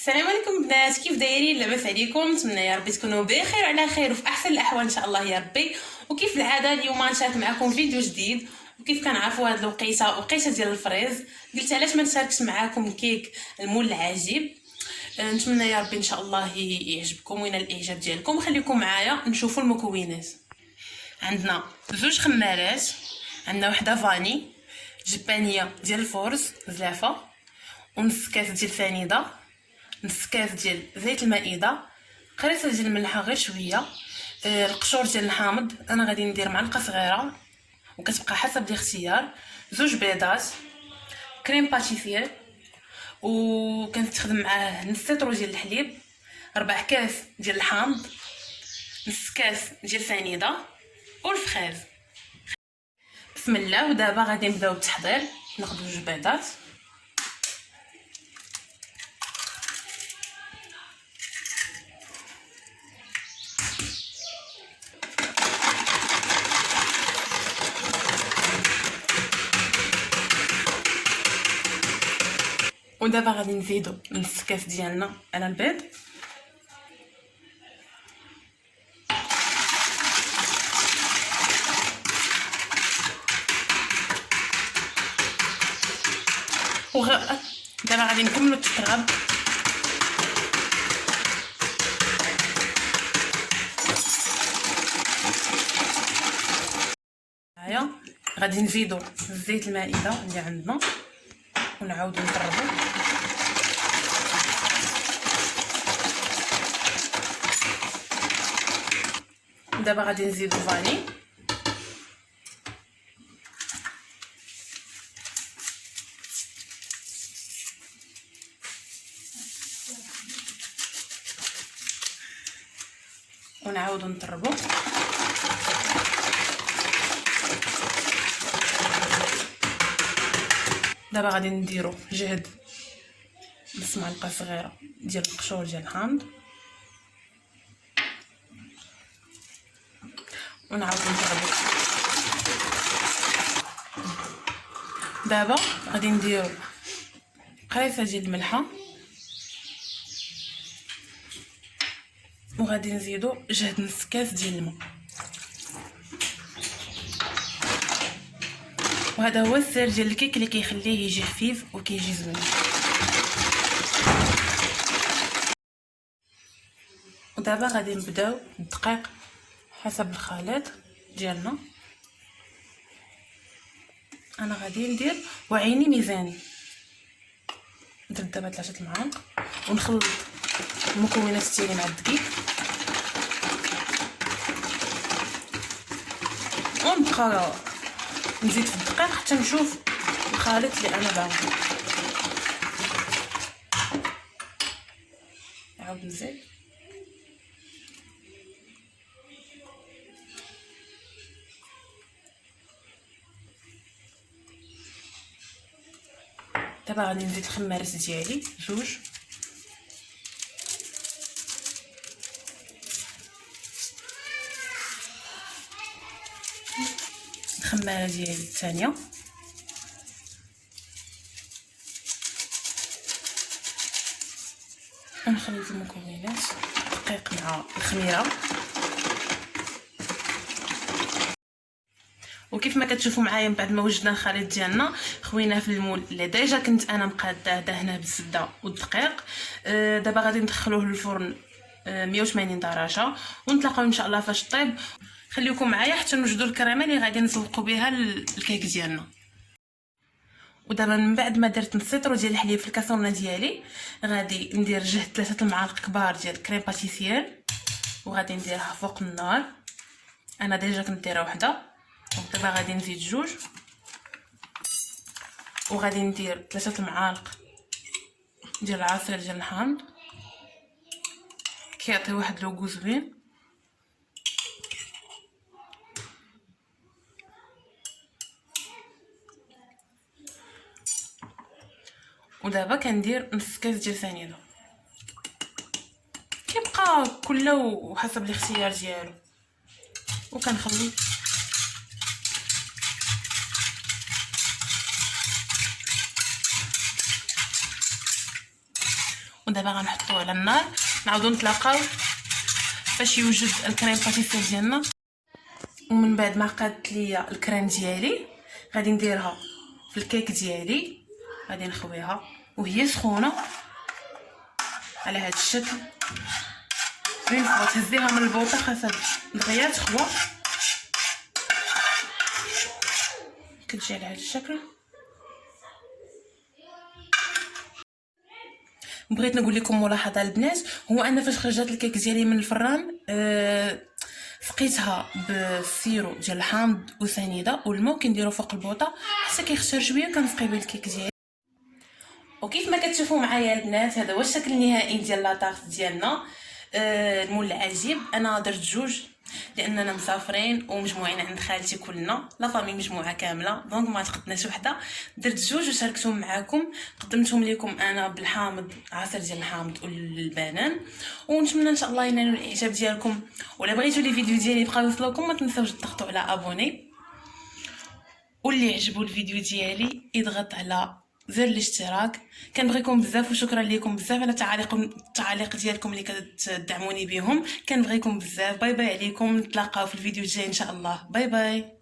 السلام عليكم بنات، كيف دايرين؟ لاباس عليكم؟ نتمنى يا ربي تكونوا بخير على خير وفي احسن الاحوال ان شاء الله يا ربي. وكيف العاده اليوم نشارك معكم فيديو جديد. وكيف كنعرفوا هاد الوقيته ديال الفريز، قلت علاش ما نشاركش معكم كيك المول العجيب. نتمنى يا ربي ان شاء الله يعجبكم وينال الاعجاب ديالكم. خليكم معايا نشوفوا المكونات. عندنا زوج خمارات، عندنا وحده فاني، جبانيه ديال الفرز زلافه، ونص كاس ديال الفانيده، نص كاس ديال زيت المائده، قريصه ديال الملحه غير شويه، القشور ديال الحامض انا غادي ندير معلقه صغيره وكتبقى حسب الاختيار، زوج بيضات، كريم باتيسير وكنستخدم معاه نص لتر ديال الحليب، 4 كاس ديال الحامض، نص كاس ديال الفانيده والفخيز. بسم الله. ودابا غادي نبداو بالتحضير. ناخذ جوج بيضات ودابا غادي نزيدو نص كاس ديالنا على البيض، دابا غادي نكملو التقراب. هيا غادي نزيدو زيت المائده اللي عندنا ونعاودو نقربو. دابا غادي نزيدو فاني ونعاودو نطربو. دابا غادي نديرو جهد نص معلقه صغيره ديال القشور ديال الحامض ونعاودو نطربو. دابا غادي نديرو قريصه ديال الملحه وغادي نزيدو جهد نص كاس ديال الماء. وهذا هو السر ديال الكيك اللي كيخليه يجي خفيف وكيجي زوين. ودابا غادي نبداو الدقيق حسب الخليط ديالنا. انا غادي ندير وعيني ميزاني، نضرب دابا 3 المعالق ونخلط المكونات ديالي مع الدقيق ونبقى نزيد في الدقيق حتى نشوف الخليط اللي انا باغي. نعاود نزيد دابا غادي نزيد الخمارات ديالي جوج، الخماره ديالي الثانيه، ونخلط المكونات الدقيق مع الخميره. وكيف ما كتشوفوا معايا من بعد ما وجدنا الخليط ديالنا خويناه في المول اللي ديجا كنت انا مقاداه دهنه بالزبده والدقيق. دابا غادي ندخلوه للفرن 180 درجه ونتلاقاو ان شاء الله فاش طيب. خليكم معايا حتى نوجدوا الكريمه اللي غادي نزوقوا بها الكيك ديالنا. ودابا من بعد ما درت نص لتر ديال الحليب في الكاسرونه ديالي غادي ندير جهد 3 المعالق كبار ديال كريم باتيسير وغادي نديرها فوق النار. انا ديجا كنت دايره وحده، دابا غادي نزيد جوج وغادي ندير 3 المعالق ديال العصير ديال الحامض كيعطي واحد لوغو زوين. ودابا كندير نص كاس ديال الفانيله، كيبقى كله وحسب الاختيار ديالو، وكنخلي ودابا غنحطوه على النار، نعاودو نتلاقاو باش يوجد الكريم باتيسير ديالنا. ومن بعد ما قادت ليا الكريم ديالي غادي نديرها في الكيك ديالي، غادي نخويها وهي سخونه على هذا الشكل. اون فوا تهزيها من البوطه خاصها دغيا تخوى، كتجي على هذا الشكل. بغيت نقول لكم ملاحظه البنات، هو انا فاش خرجت الكيك ديالي من الفران سقيتها بالسيرو ديال الحامض وسنيده والماء، كنديرو فوق البوطه حتى كيخسر شويه كنسقي به الكيك ديالي. وكيف ما كتشوفوا معايا البنات هذا هو الشكل النهائي ديال لاطارت ديالنا. المول العجيب. انا درت جوج لاننا مسافرين ومجموعين عند خالتي كلنا، لا فامي مجموعه كامله، دونك ما تقدناش وحده. درت جوج وشاركتهم معكم، قدمتهم لكم انا بالحامض، عصير ديال الحامض والبنان، ونتمنى ان شاء الله ينالوا الاعجاب ديالكم. ولا بغيتوا لي فيديو ديالي يبقاو يوصلوكم ما تنساوش تضغطوا على ابوني، واللي عجبو الفيديو ديالي يضغط على زر الاشتراك. كنبغيكم بزاف وشكرا لكم بزاف على التعاليق ديالكم اللي كتدعموني بهم، كنبغيكم بزاف. باي باي عليكم، نتلاقاو في الفيديو الجاي ان شاء الله. باي باي.